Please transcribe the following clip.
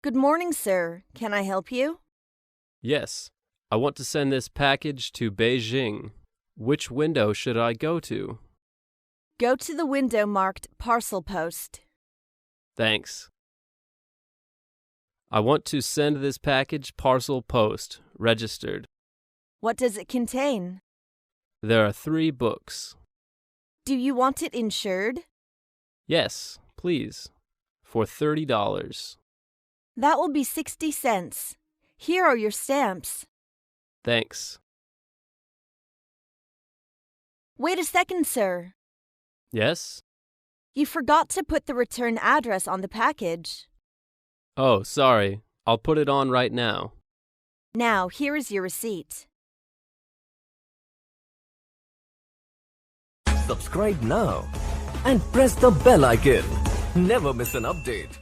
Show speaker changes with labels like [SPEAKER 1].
[SPEAKER 1] Good morning, sir. Can I help you?
[SPEAKER 2] Yes, I want to send this package to Beijing. Which window should I go to?
[SPEAKER 1] Go to the window marked Parcel Post.
[SPEAKER 2] Thanks. I want to send this package parcel post, registered.
[SPEAKER 1] What does it contain?
[SPEAKER 2] There are 3 books.
[SPEAKER 1] Do you want it insured?
[SPEAKER 2] Yes, please, for $30.
[SPEAKER 1] That will be 60 cents. Here are your stamps.
[SPEAKER 2] Thanks.
[SPEAKER 1] Wait a second, sir.
[SPEAKER 2] Yes?
[SPEAKER 1] You forgot to put the return address on the package.
[SPEAKER 2] Oh, sorry. I'll put it on right now.
[SPEAKER 1] Now, here is your receipt.
[SPEAKER 3] Subscribe now and press the bell icon. Never miss an update.